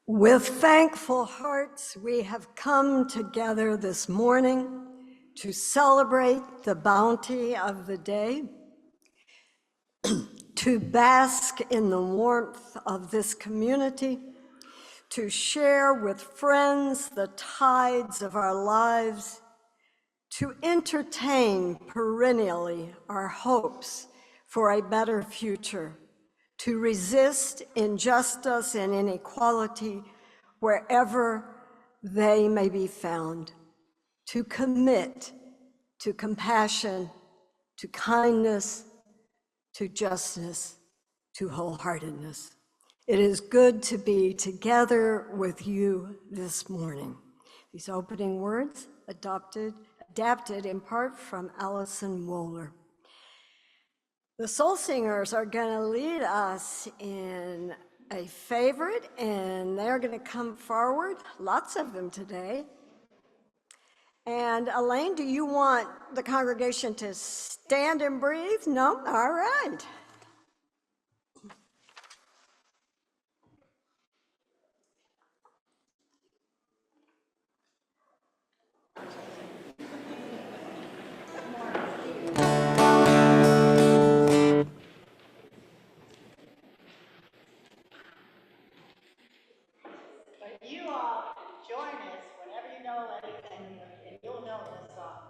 With thankful hearts, we have come together this morning to celebrate the bounty of the day, to bask in the warmth of this community, to share with friends the tides of our lives, to entertain perennially our hopes for a better future, to resist injustice and inequality wherever they may be found, to commit to compassion, to kindness, to justness, to wholeheartedness. It is good to be together with you this morning. These opening words adapted in part from Allison Wohler. The soul singers are going to lead us in a favorite, and they're going to come forward, lots of them today. And Elaine, do you want the congregation to stand and breathe? No? All right. You all join us whenever you know anything, and you'll know this song.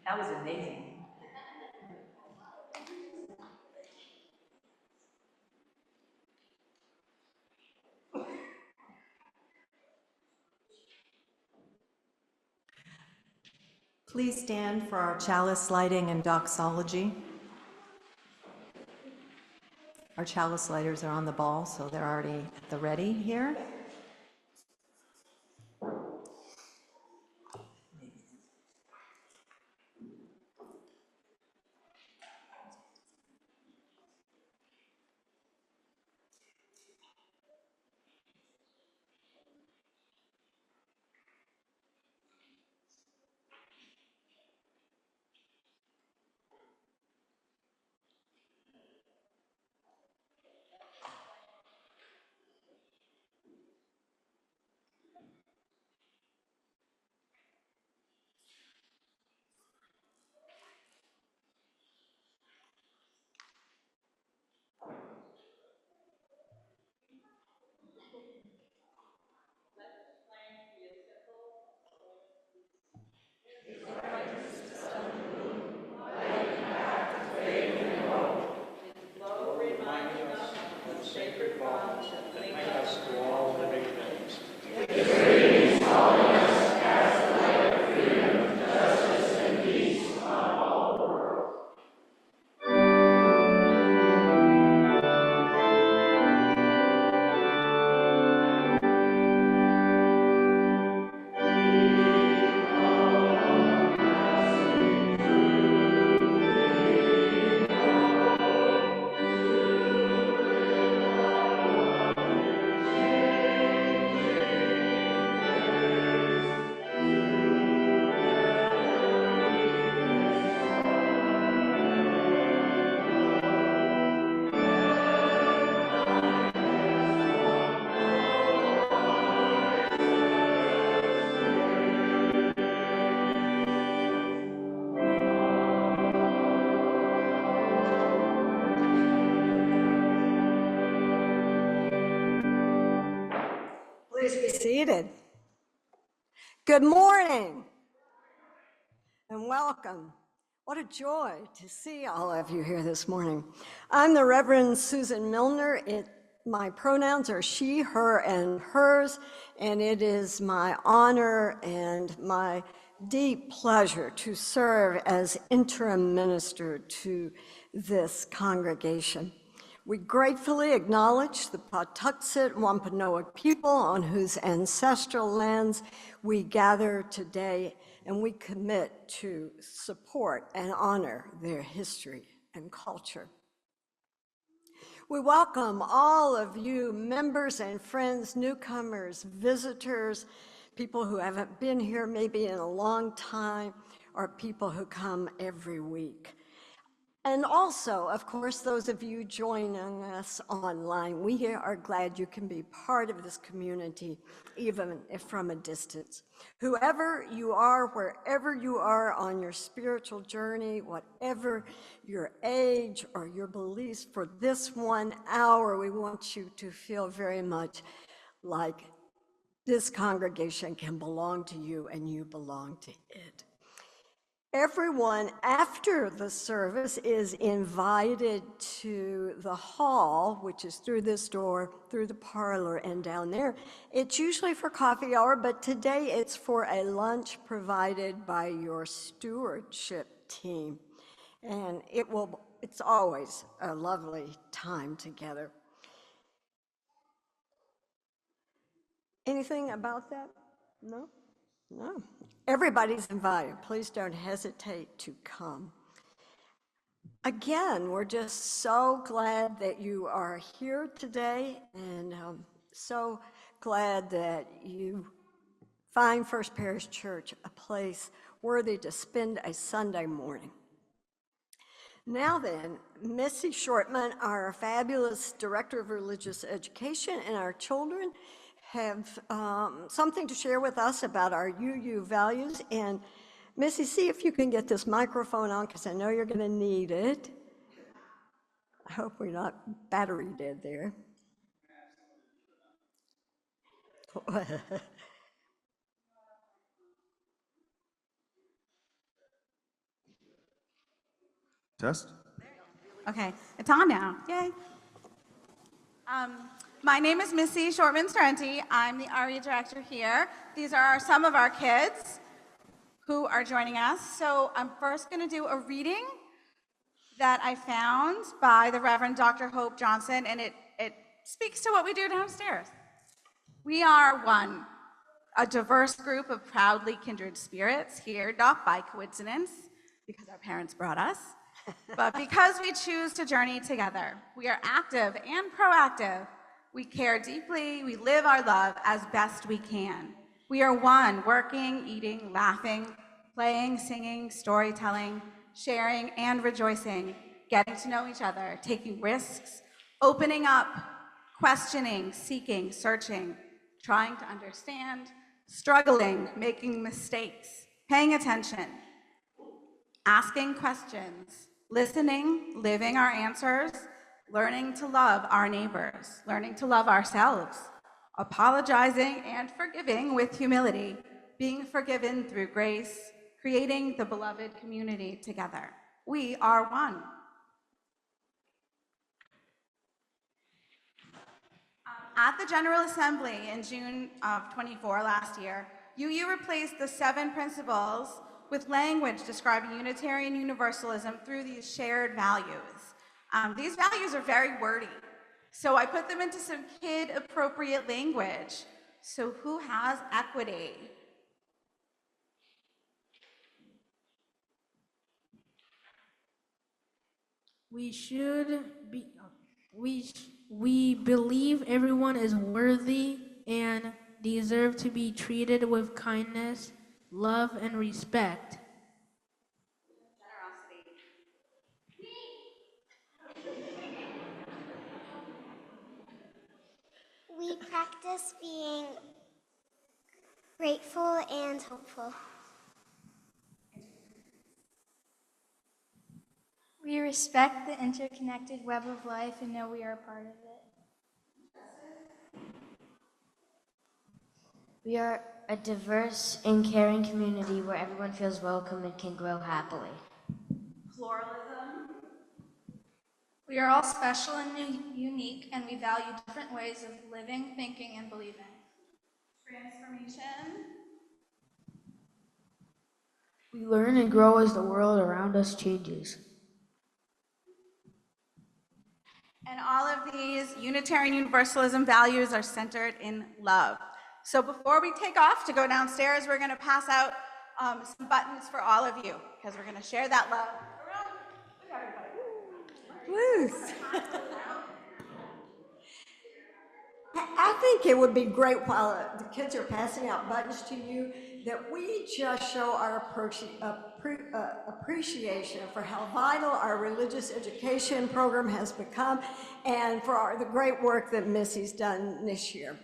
That was amazing. Please stand for our chalice lighting and doxology. Our chalice lighters are on the ball, so they're already at the ready here. seated. Good morning and welcome. What a joy to see all of you here this morning. I'm the Reverend Susan Milner. My pronouns are she, her, and hers, and it is my honor and my deep pleasure to serve as interim minister to this congregation. We gratefully acknowledge the Patuxet Wampanoag people on whose ancestral lands we gather today, and we commit to support and honor their history and culture. We welcome all of you, members and friends, newcomers, visitors, people who haven't been here maybe in a long time, or people who come every week. And also, of course, those of you joining us online, we are glad you can be part of this community, even if from a distance. Whoever you are, wherever you are on your spiritual journey, whatever your age or your beliefs, for this 1 hour, we want you to feel very much like this congregation can belong to you and you belong to it. Everyone after the service is invited to the hall, which is through this door, through the parlor and down there. It's usually for coffee hour, but today it's for a lunch provided by your stewardship team. And it's always a lovely time together. Anything about that? No? No. Everybody's invited. Please don't hesitate to come. Again, we're just so glad that you are here today, and so glad that you find First Parish Church a place worthy to spend a Sunday morning. Now then, Missy Shortman, our fabulous Director of Religious Education, and our children have something to share with us about our UU values. And Missy, see if you can get this microphone on, because I know you're going to need it. I hope we're not battery dead there. Test? Okay, it's on now. Yay. My name is Missy Shortman-Strenti. I'm the ARIA director here. These are some of our kids who are joining us. So I'm first going to do a reading that I found by the Reverend Dr. Hope Johnson, and it speaks to what we do downstairs. We are one, a diverse group of proudly kindred spirits here, not by coincidence, because our parents brought us, but because we choose to journey together. We are active and proactive. We care deeply. We live our love as best we can. We are one, working, eating, laughing, playing, singing, storytelling, sharing, and rejoicing, getting to know each other, taking risks, opening up, questioning, seeking, searching, trying to understand, struggling, making mistakes, paying attention, asking questions, listening, living our answers, learning to love our neighbors, learning to love ourselves, apologizing and forgiving with humility, being forgiven through grace, creating the beloved community together. We are one. At the General Assembly in June of 24 last year, UU replaced the 7 principles with language describing Unitarian Universalism through these shared values. These values are very wordy, so I put them into some kid-appropriate language. So who has equity? We believe everyone is worthy and deserve to be treated with kindness, love, and respect. We practice being grateful and hopeful. We respect the interconnected web of life and know we are a part of it. We are a diverse and caring community where everyone feels welcome and can grow happily. Pluralism. We are all special and unique, and we value different ways of living, thinking, and believing. Transformation. We learn and grow as the world around us changes. And all of these Unitarian Universalism values are centered in love. So before we take off to go downstairs, we're going to pass out some buttons for all of you, because we're going to share that love around with everybody. Woo! I think it would be great while the kids are passing out buttons to you that we just show our appreciation for how vital our religious education program has become and for the great work that Missy's done this year.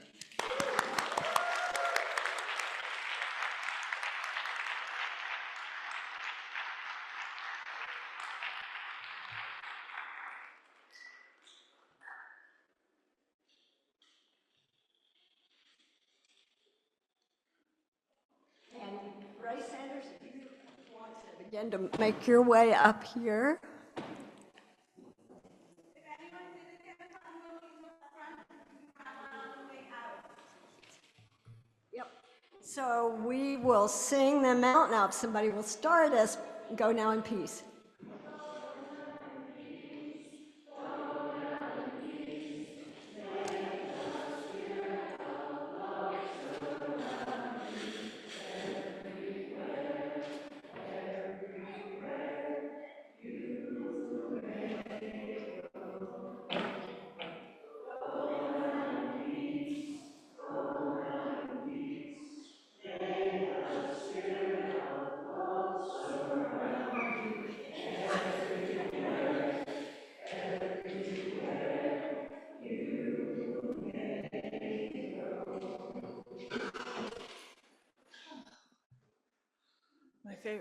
Begin to make your way up here. Yep. So we will sing them out now. If somebody will start us, go now in peace.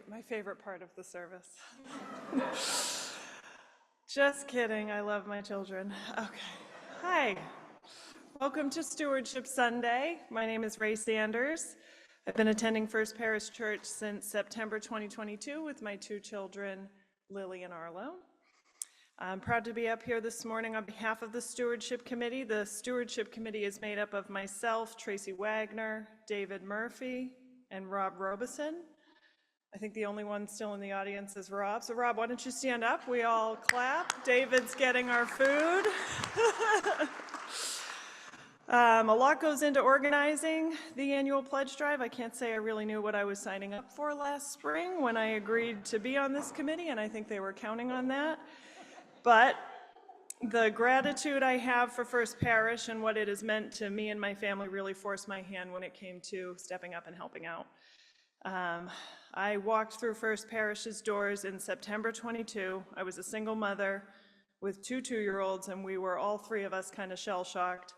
My favorite part of the service. Just kidding, I love my children. Okay, hi. Welcome to Stewardship Sunday. My name is Ray Sanders. I've been attending First Parish Church since September 2022 with my two children, Lily and Arlo. I'm proud to be up here this morning on behalf of the Stewardship Committee. The Stewardship Committee is made up of myself, Tracy Wagner, David Murphy, and Rob Robeson. I think the only one still in the audience is Rob. So Rob, why don't you stand up? We all clap. David's getting our food. A lot goes into organizing the annual pledge drive. I can't say I really knew what I was signing up for last spring when I agreed to be on this committee, and I think they were counting on that. But the gratitude I have for First Parish and what it has meant to me and my family really forced my hand when it came to stepping up and helping out. I walked through First Parish's doors in September 22. I was a single mother with two 2-year-olds, and we were all three of us kind of shell-shocked.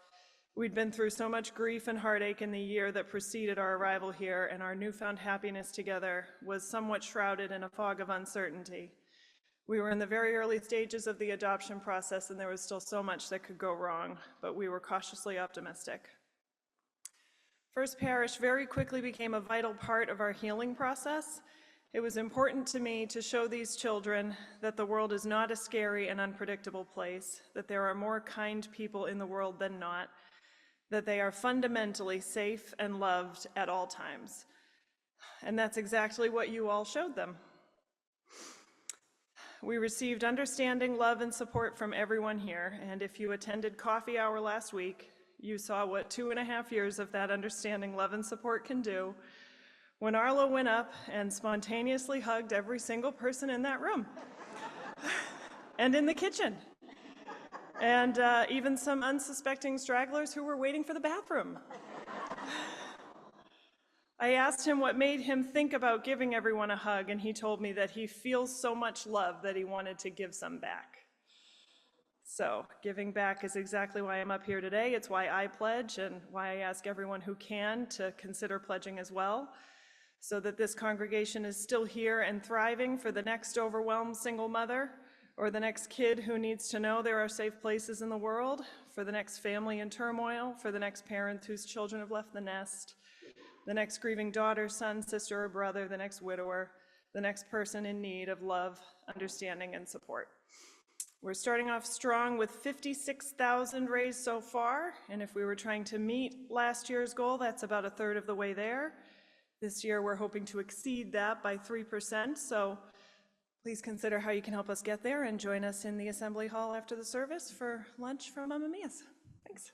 We'd been through so much grief and heartache in the year that preceded our arrival here, and our newfound happiness together was somewhat shrouded in a fog of uncertainty. We were in the very early stages of the adoption process, and there was still so much that could go wrong, but we were cautiously optimistic. First Parish very quickly became a vital part of our healing process. It was important to me to show these children that the world is not a scary and unpredictable place, that there are more kind people in the world than not, that they are fundamentally safe and loved at all times. And that's exactly what you all showed them. We received understanding, love, and support from everyone here, and if you attended coffee hour last week, you saw what 2.5 years of that understanding, love, and support can do when Arlo went up and spontaneously hugged every single person in that room and in the kitchen, and even some unsuspecting stragglers who were waiting for the bathroom. I asked him what made him think about giving everyone a hug, and he told me that he feels so much love that he wanted to give some back. So giving back is exactly why I'm up here today. It's why I pledge and why I ask everyone who can to consider pledging as well, so that this congregation is still here and thriving for the next overwhelmed single mother, or the next kid who needs to know there are safe places in the world, for the next family in turmoil, for the next parent whose children have left the nest, the next grieving daughter, son, sister, or brother, the next widower, the next person in need of love, understanding, and support. We're starting off strong with 56,000 raised so far, and if we were trying to meet last year's goal, that's about a third of the way there. This year, we're hoping to exceed that by 3%, so please consider how you can help us get there and join us in the Assembly Hall after the service for lunch from Mamma Mia's. Thanks.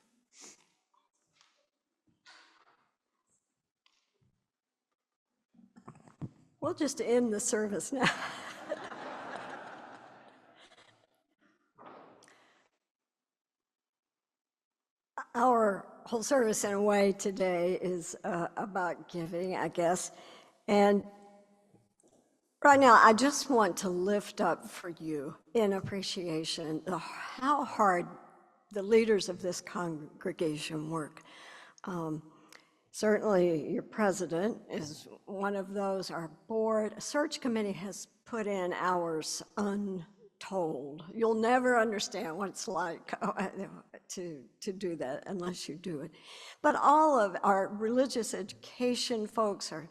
We'll just end the service now. Our whole service, in a way, today is about giving, I guess. And right now, I just want to lift up for you in appreciation how hard the leaders of this congregation work. Certainly, your president is one of those. Our board, a search committee has put in hours untold. You'll never understand what it's like to do that unless you do it. But all of our religious education folks are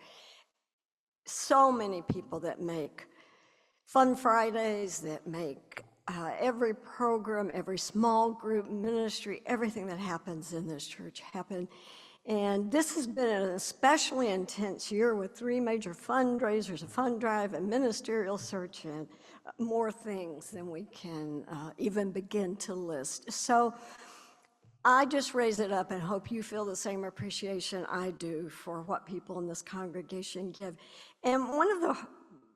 so many people that make Fun Fridays, that make every program, every small group ministry, everything that happens in this church happen. And this has been an especially intense year with 3 major fundraisers, a fund drive, a ministerial search, and more things than we can even begin to list. So I just raise it up and hope you feel the same appreciation I do for what people in this congregation give. And one of the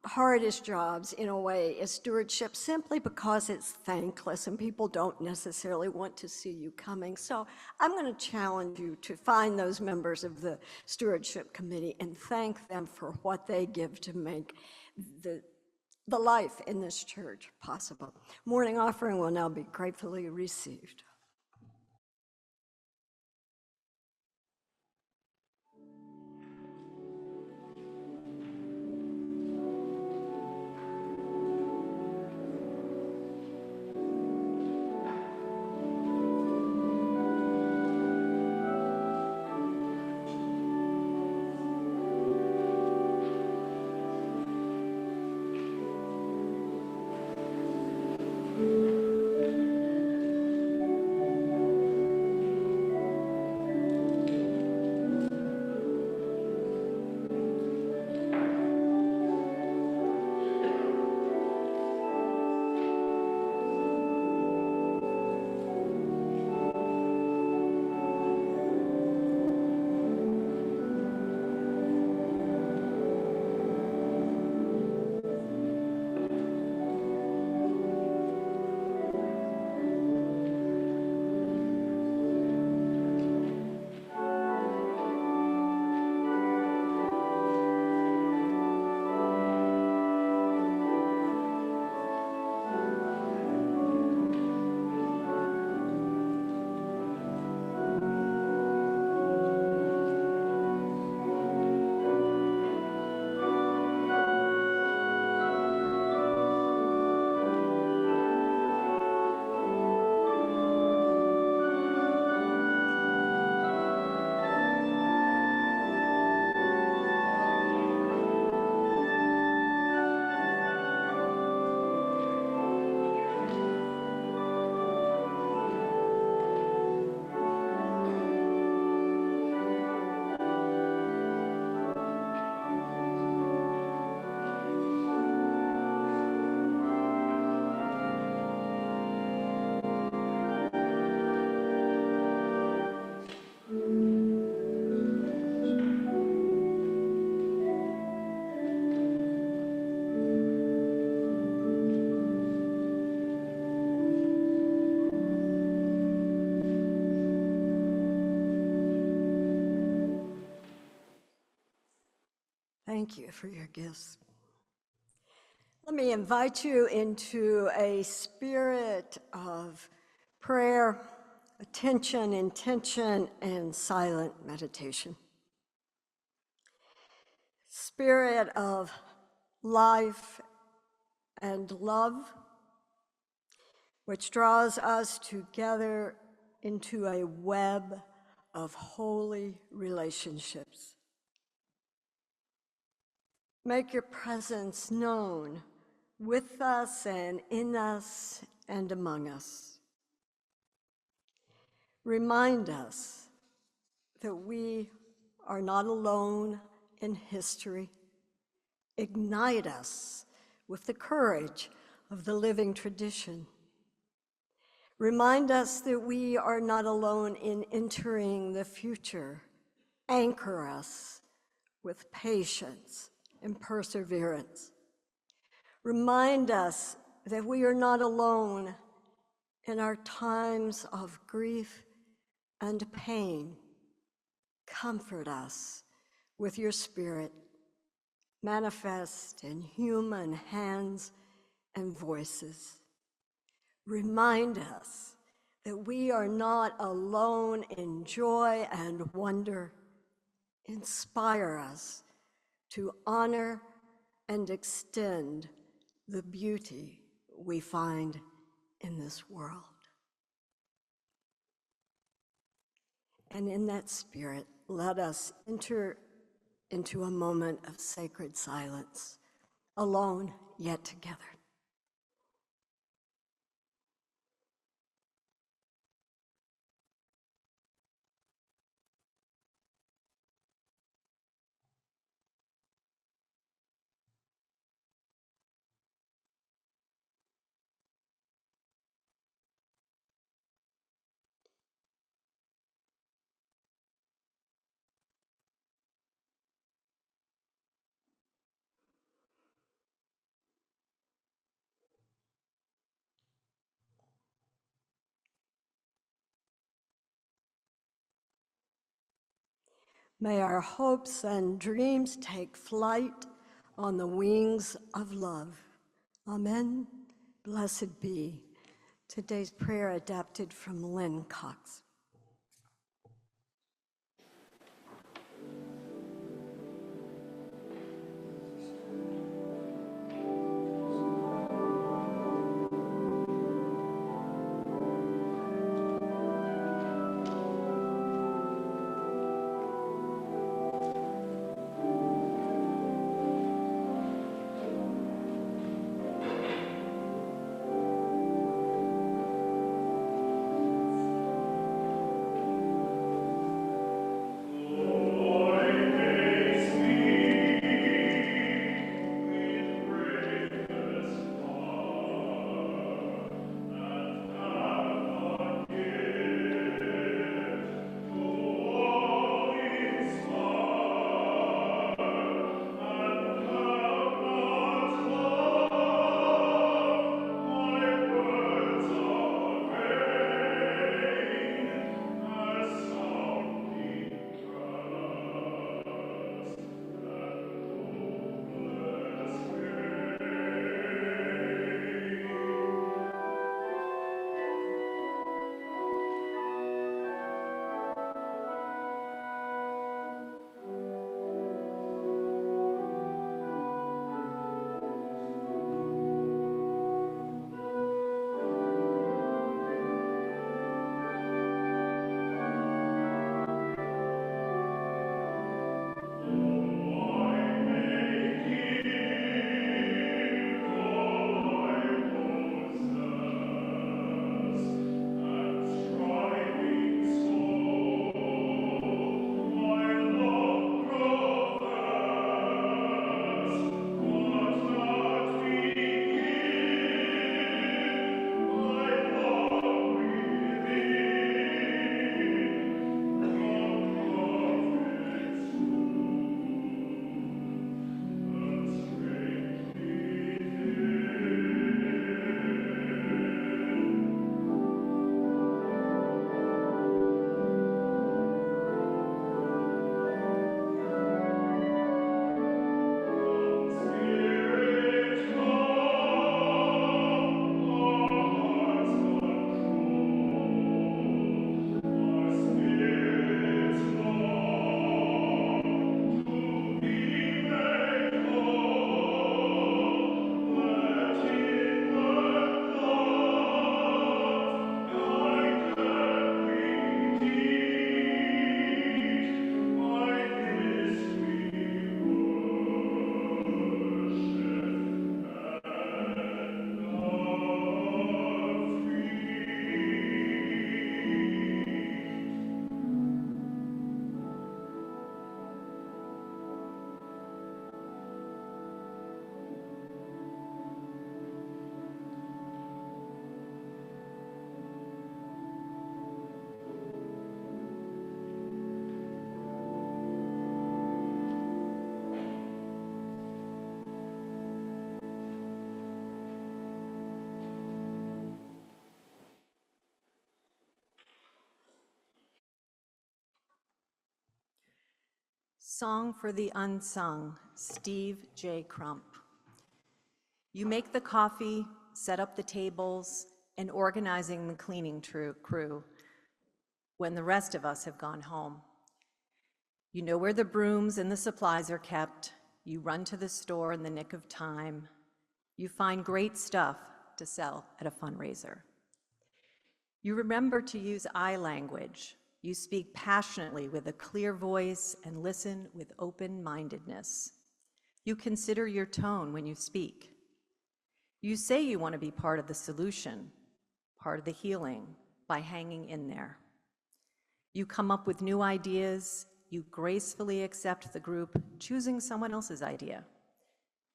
hardest jobs, in a way, is stewardship, simply because it's thankless and people don't necessarily want to see you coming. So I'm going to challenge you to find those members of the stewardship committee and thank them for what they give to make the life in this church possible. Morning offering will now be gratefully received. Thank you for your gifts. Let me invite you into a spirit of prayer, attention, intention, and silent meditation. Spirit of life and love, which draws us together into a web of holy relationships. Make your presence known with us and in us and among us. Remind us that we are not alone in history. Ignite us with the courage of the living tradition. Remind us that we are not alone in entering the future. Anchor us with patience and perseverance. Remind us that we are not alone in our times of grief and pain. Comfort us with your Spirit, manifest in human hands and voices. Remind us that we are not alone in joy and wonder. Inspire us to honor and extend the beauty we find in this world. And in that spirit, let us enter into a moment of sacred silence, alone yet together. May our hopes and dreams take flight on the wings of love. Amen. Blessed be. Today's prayer adapted from Lynn Cox. Song for the Unsung, Steve J. Crump. You make the coffee, set up the tables, and organizing the cleaning crew when the rest of us have gone home. You know where the brooms and the supplies are kept. You run to the store in the nick of time. You find great stuff to sell at a fundraiser. You remember to use I language. You speak passionately with a clear voice and listen with open-mindedness. You consider your tone when you speak. You say you want to be part of the solution, part of the healing, by hanging in there. You come up with new ideas. You gracefully accept the group, choosing someone else's idea.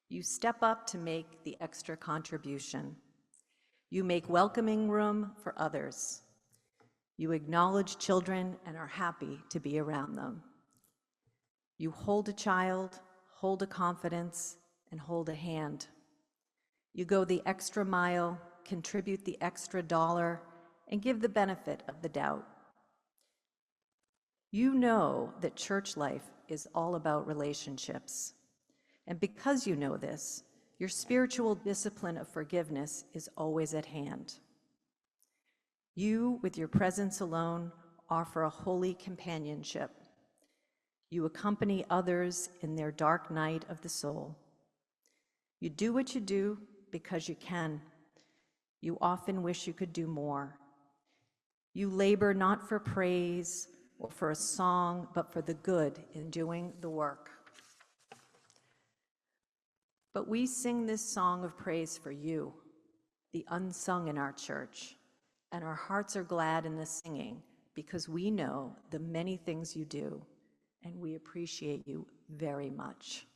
You step up to make the extra contribution. You make welcoming room for others. You acknowledge children and are happy to be around them. You hold a child, hold a confidence, and hold a hand. You go the extra mile, contribute the extra dollar, and give the benefit of the doubt. You know that church life is all about relationships. And because you know this, your spiritual discipline of forgiveness is always at hand. You, with your presence alone, offer a holy companionship. You accompany others in their dark night of the soul. You do what you do because you can. You often wish you could do more. You labor not for praise or for a song, but for the good in doing the work. But we sing this song of praise for you, the unsung in our church, and our hearts are glad in the singing because we know the many things you do, and we appreciate you very much.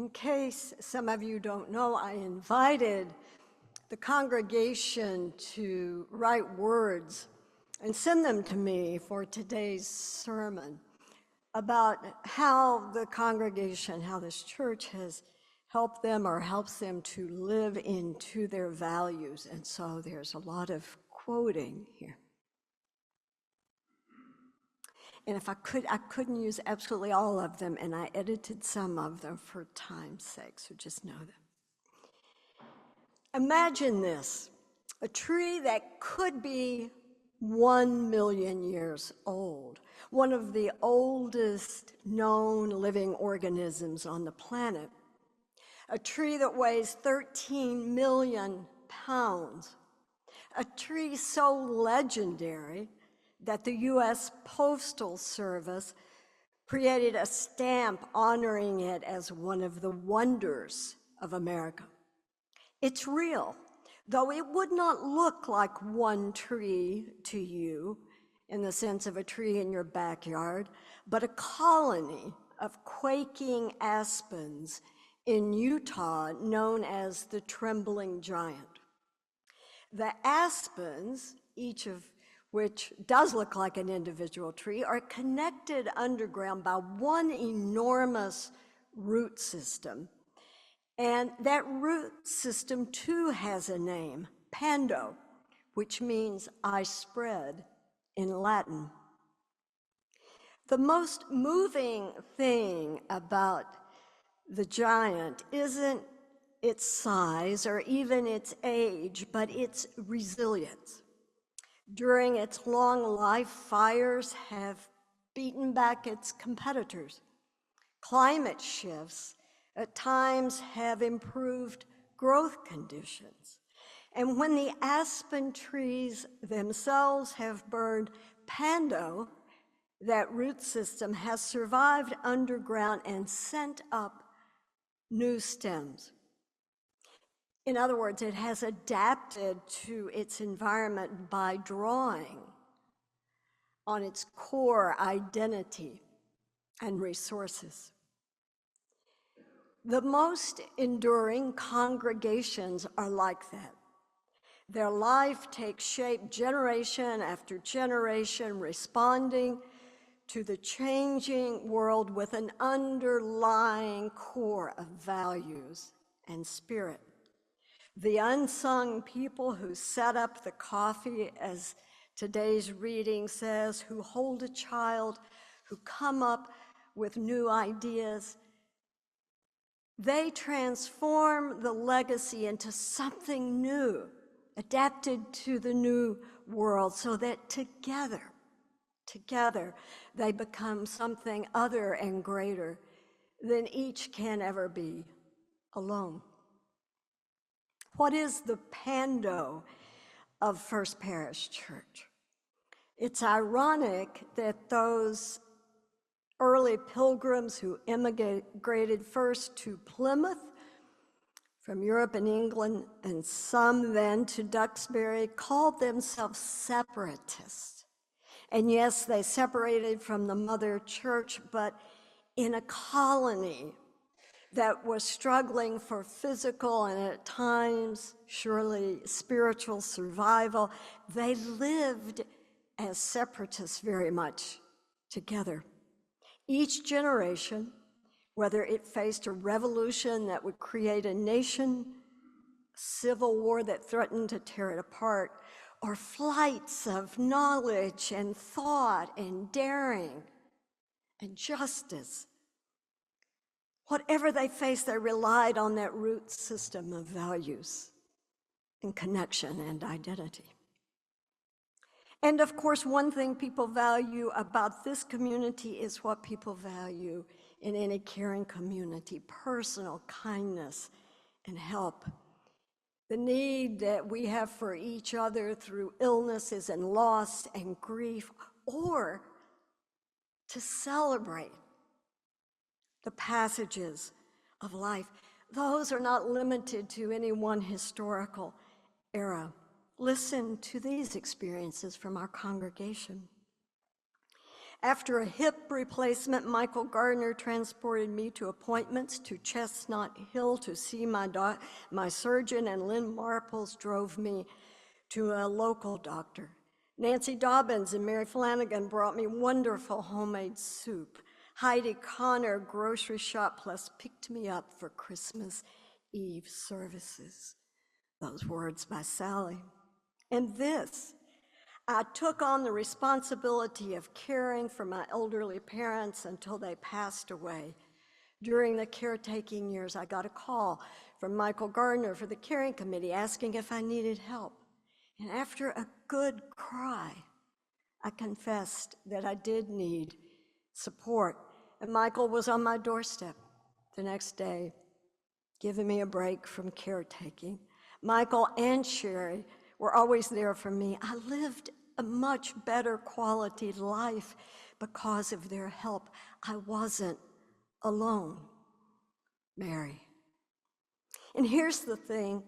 In case some of you don't know, I invited the congregation to write words and send them to me for today's sermon about how the congregation, how this church has helped them or helps them to live into their values. And so there's a lot of quoting here. And if I couldn't use absolutely all of them, and I edited some of them for time's sake, so just know that. Imagine this, a tree that could be 1 million years old, one of the oldest known living organisms on the planet, a tree that weighs 13 million pounds, a tree so legendary that the U.S. Postal Service created a stamp honoring it as one of the wonders of America. It's real, though it would not look like one tree to you in the sense of a tree in your backyard, but a colony of quaking aspens in Utah known as the Trembling Giant. The aspens, each of which does look like an individual tree, are connected underground by one enormous root system. And that root system too has a name, pando, which means I spread in Latin. The most moving thing about the giant isn't its size or even its age, but its resilience. During its long life, fires have beaten back its competitors. Climate shifts at times have improved growth conditions. And when the aspen trees themselves have burned, pando, that root system, has survived underground and sent up new stems. In other words, it has adapted to its environment by drawing on its core identity and resources. The most enduring congregations are like that. Their life takes shape generation after generation, responding to the changing world with an underlying core of values and spirit. The unsung people who set up the coffee, as today's reading says, who hold a child, who come up with new ideas, they transform the legacy into something new, adapted to the new world, so that together, they become something other and greater than each can ever be alone. What is the pando of First Parish Church? It's ironic that those early pilgrims who immigrated first to Plymouth from Europe and England, and some then to Duxbury, called themselves separatists. And yes, they separated from the mother church, but in a colony that was struggling for physical and at times surely spiritual survival, they lived as separatists very much together. Each generation, whether it faced a revolution that would create a nation, civil war that threatened to tear it apart, or flights of knowledge and thought and daring and justice, whatever they faced, they relied on that root system of values and connection and identity. And of course, one thing people value about this community is what people value in any caring community: personal kindness and help. The need that we have for each other through illnesses and loss and grief, or to celebrate the passages of life. Those are not limited to any one historical era. Listen to these experiences from our congregation. After a hip replacement, Michael Gardner transported me to appointments to Chestnut Hill to see my surgeon, and Lynn Marples drove me to a local doctor. Nancy Dobbins and Mary Flanagan brought me wonderful homemade soup. Heidi Connor Grocery Shop Plus picked me up for Christmas Eve services. Those words by Sally. And this, I took on the responsibility of caring for my elderly parents until they passed away. During the caretaking years, I got a call from Michael Gardner for the caring committee asking if I needed help. And after a good cry, I confessed that I did need support. And Michael was on my doorstep the next day, giving me a break from caretaking. Michael and Sherry were always there for me. I lived a much better quality life because of their help. I wasn't alone. Mary. And here's the thing.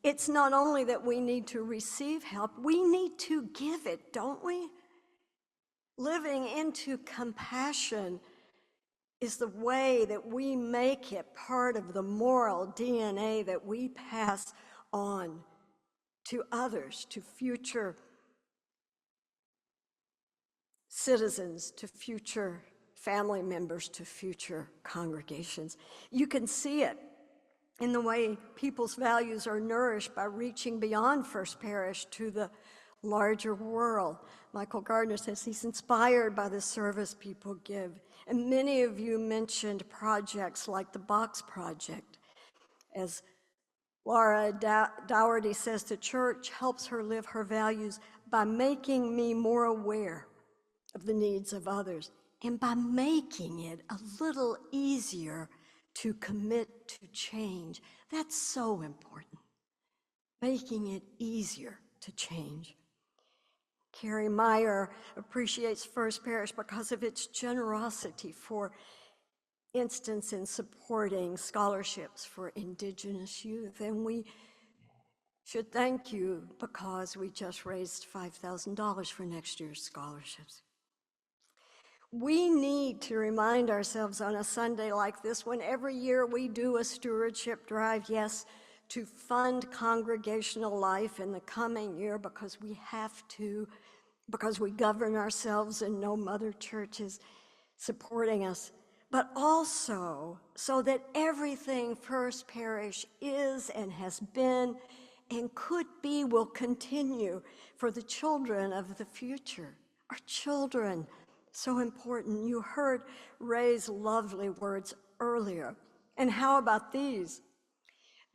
It's not only that we need to receive help, we need to give it, don't we? Living into compassion is the way that we make it part of the moral DNA that we pass on to others, to future citizens, to future family members, to future congregations. You can see it in the way people's values are nourished by reaching beyond First Parish to the larger world. Michael Gardner says he's inspired by the service people give. And many of you mentioned projects like the Box Project. As Laura Dougherty says, the church helps her live her values by making me more aware of the needs of others and by making it a little easier to commit to change. That's so important, making it easier to change. Carrie Meyer appreciates First Parish because of its generosity, for instance, in supporting scholarships for Indigenous youth. And we should thank you because we just raised $5,000 for next year's scholarships. We need to remind ourselves on a Sunday like this, when every year we do a stewardship drive, yes, to fund congregational life in the coming year because we have to, because we govern ourselves and no mother church is supporting us, but also so that everything First Parish is and has been and could be will continue for the children of the future. Our children, so important. You heard Ray's lovely words earlier. And how about these?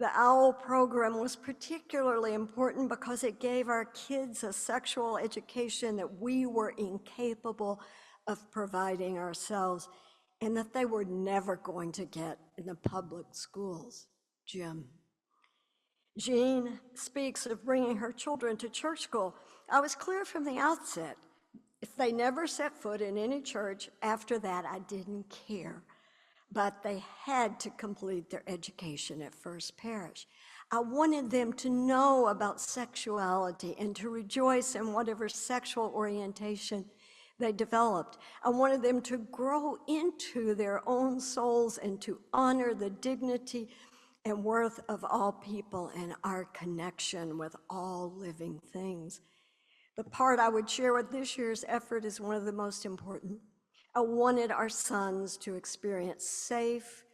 The OWL program was particularly important because it gave our kids a sexual education that we were incapable of providing ourselves and that they were never going to get in the public schools. Jim. Jean speaks of bringing her children to church school. I was clear from the outset, if they never set foot in any church after that, I didn't care. But they had to complete their education at First Parish. I wanted them to know about sexuality and to rejoice in whatever sexual orientation they developed. I wanted them to grow into their own souls and to honor the dignity and worth of all people and our connection with all living things. The part I would share with this year's effort is one of the most important. I wanted our sons to experience safe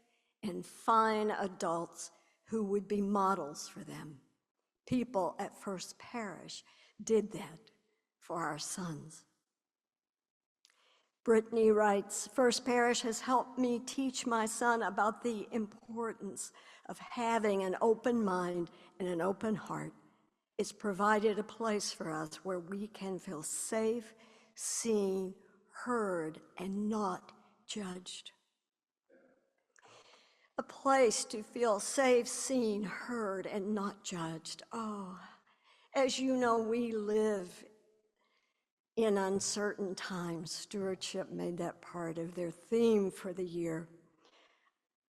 and fine adults who would be models for them. People at First Parish did that for our sons. Brittany writes, First Parish has helped me teach my son about the importance of having an open mind and an open heart. It's provided a place for us where we can feel safe, seen, heard, and not judged. A place to feel safe, seen, heard, and not judged. Oh, as you know, we live in uncertain times. Stewardship made that part of their theme for the year.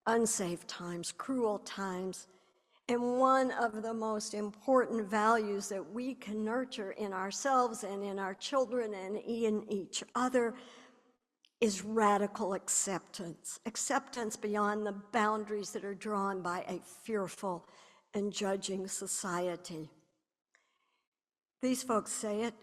Unsafe times, cruel times, and one of the most important values that we can nurture in ourselves and in our children and in each other is radical acceptance, acceptance beyond the boundaries that are drawn by a fearful and judging society. These folks say it.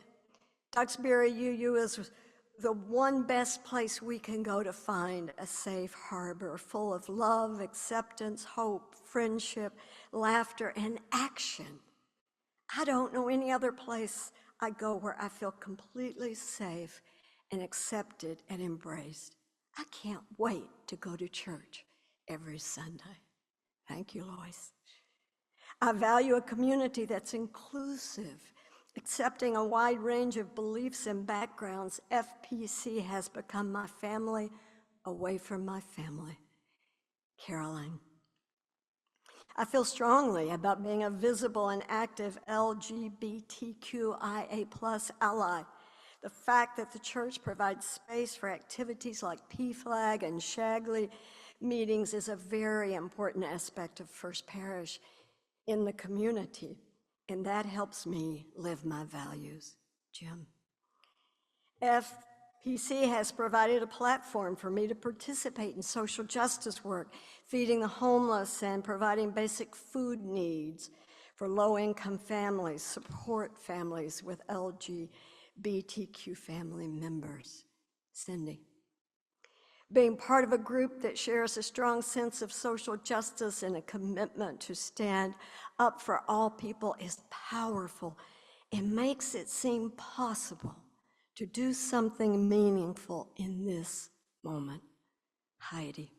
Duxbury UU is the one best place we can go to find a safe harbor full of love, acceptance, hope, friendship, laughter, and action. I don't know any other place I go where I feel completely safe and accepted and embraced. I can't wait to go to church every Sunday. Thank you, Lois. I value a community that's inclusive, accepting a wide range of beliefs and backgrounds. FPC has become my family away from my family. Caroline. I feel strongly about being a visible and active LGBTQIA+ ally. The fact that the church provides space for activities like PFLAG and Shagley meetings is a very important aspect of First Parish in the community, and that helps me live my values. Jim. FPC has provided a platform for me to participate in social justice work, feeding the homeless and providing basic food needs for low-income families, support families with LGBTQ family members. Cindy. Being part of a group that shares a strong sense of social justice and a commitment to stand up for all people is powerful. It makes it seem possible to do something meaningful in this moment. Heidi.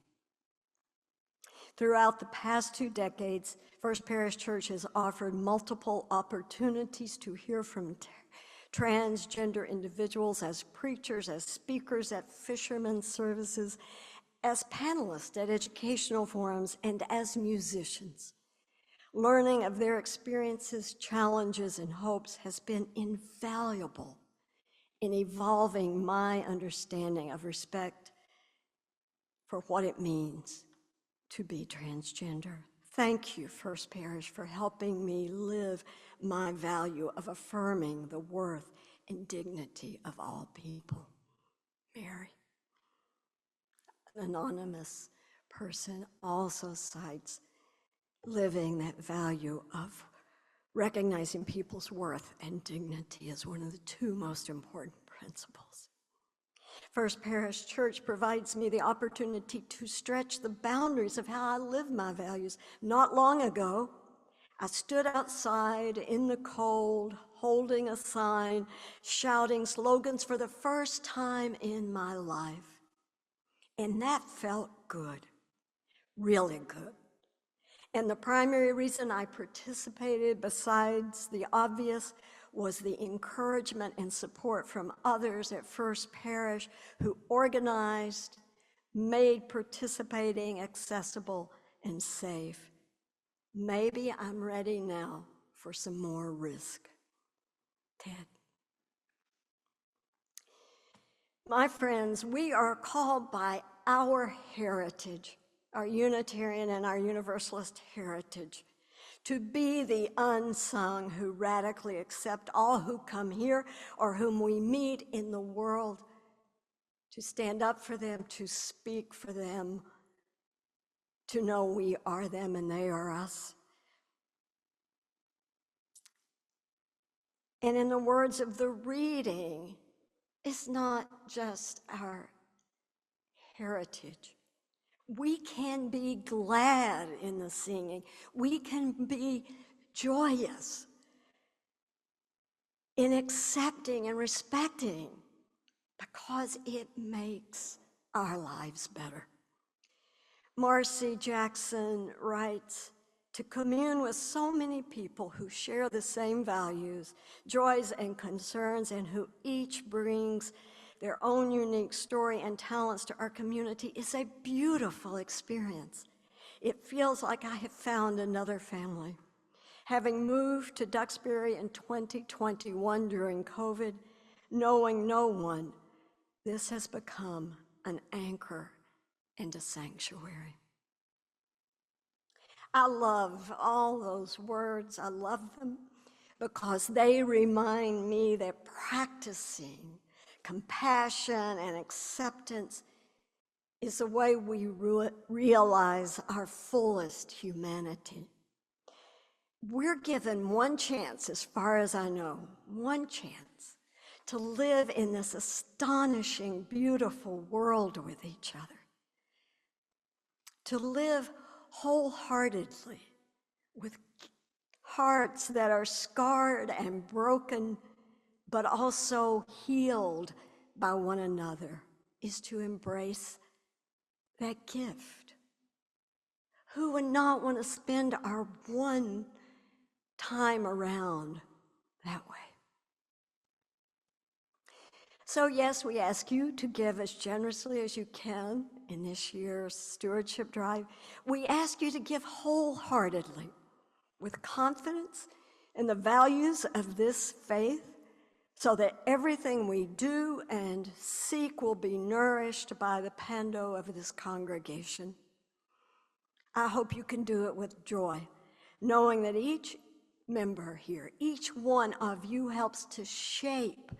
Throughout the past 2 decades, First Parish Church has offered multiple opportunities to hear from transgender individuals as preachers, as speakers at fishermen's services, as panelists at educational forums, and as musicians. Learning of their experiences, challenges, and hopes has been invaluable in evolving my understanding of respect for what it means to be transgender. Thank you, First Parish, for helping me live my value of affirming the worth and dignity of all people. Mary. An anonymous person also cites living that value of recognizing people's worth and dignity as one of the 2 most important principles. First Parish Church provides me the opportunity to stretch the boundaries of how I live my values. Not long ago, I stood outside in the cold, holding a sign, shouting slogans for the first time in my life. And that felt good, really good. And the primary reason I participated, besides the obvious, was the encouragement and support from others at First Parish who organized, made participating accessible and safe. Maybe I'm ready now for some more risk. Ted. My friends, we are called by our heritage, our Unitarian and our Universalist heritage, to be the unsung who radically accept all who come here or whom we meet in the world, to stand up for them, to speak for them, to know we are them and they are us. And in the words of the reading, it's not just our heritage. We can be glad in the singing. We can be joyous in accepting and respecting because it makes our lives better. Marcy Jackson writes, to commune with so many people who share the same values, joys, and concerns, and who each brings their own unique story and talents to our community is a beautiful experience. It feels like I have found another family. Having moved to Duxbury in 2021 during COVID, knowing no one, this has become an anchor and a sanctuary. I love all those words. I love them because they remind me that practicing compassion and acceptance is the way we realize our fullest humanity. We're given one chance, as far as I know, one chance to live in this astonishing, beautiful world with each other. To live wholeheartedly with hearts that are scarred and broken, but also healed by one another, is to embrace that gift. Who would not want to spend our one time around that way? So yes, we ask you to give as generously as you can in this year's stewardship drive. We ask you to give wholeheartedly, with confidence in the values of this faith, so that everything we do and seek will be nourished by the pando of this congregation. I hope you can do it with joy, knowing that each member here, each one of you helps to shape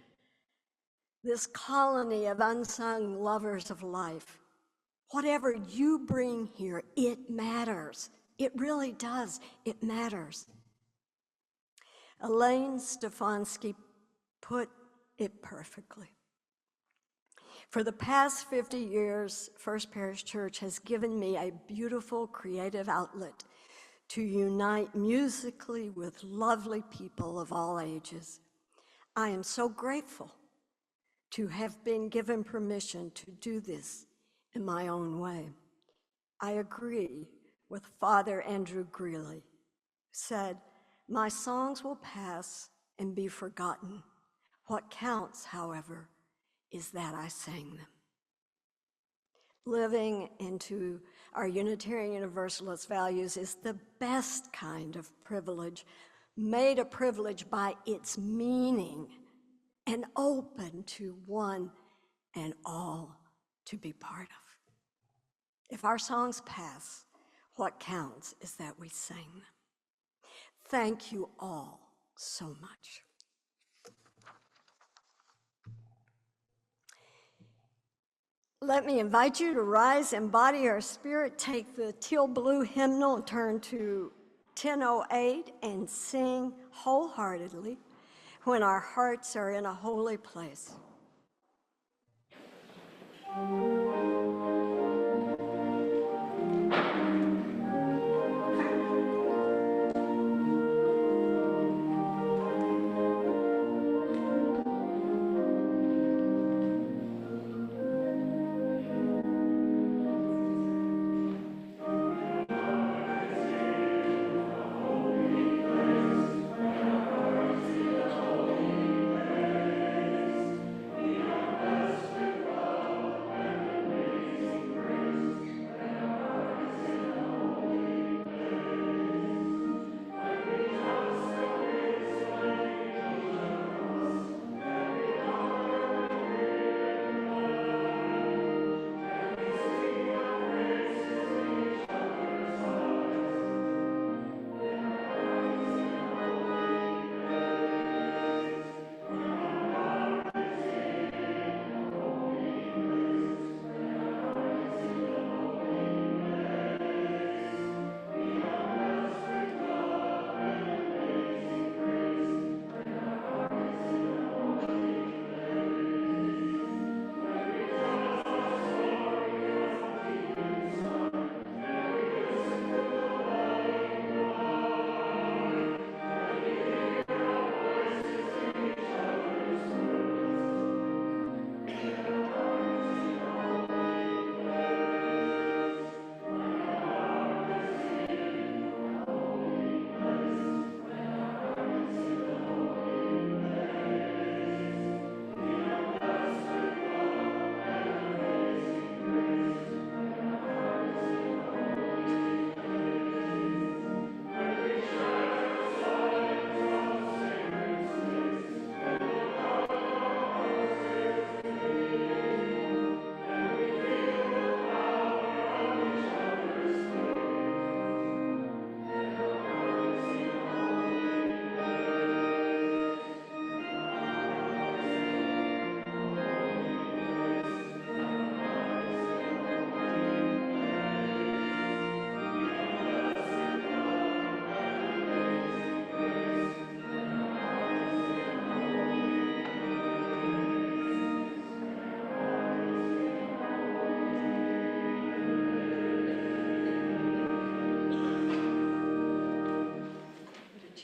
this colony of unsung lovers of life. Whatever you bring here, it matters. It really does. It matters. Elaine Stefanski put it perfectly. For the past 50 years, First Parish Church has given me a beautiful creative outlet to unite musically with lovely people of all ages. I am so grateful to have been given permission to do this in my own way. I agree with Father Andrew Greeley, who said, "My songs will pass and be forgotten. What counts, however, is that I sang them." Living into our Unitarian Universalist values is the best kind of privilege, made a privilege by its meaning and open to one and all to be part of. If our songs pass, what counts is that we sang them. Thank you all so much. Let me invite you to rise, embody our spirit, take the teal blue hymnal and turn to 1008 and sing wholeheartedly when our hearts are in a holy place.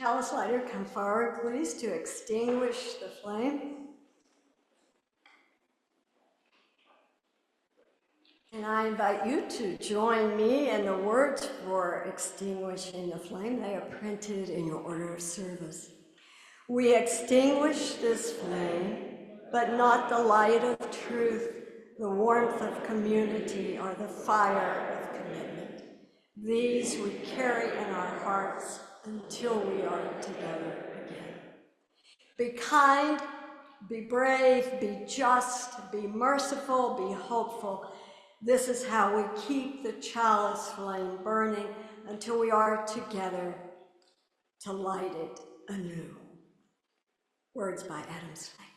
chalice lighter, come forward, please, to extinguish the flame. And I invite you to join me in the words for extinguishing the flame. They are printed in your order of service. We extinguish this flame, but not the light of truth, the warmth of community, or the fire of commitment. These we carry in our hearts until we are together again. Be kind, be brave, be just, be merciful, be hopeful. This is how we keep the chalice flame burning until we are together to light it anew. Words by Adam Slade.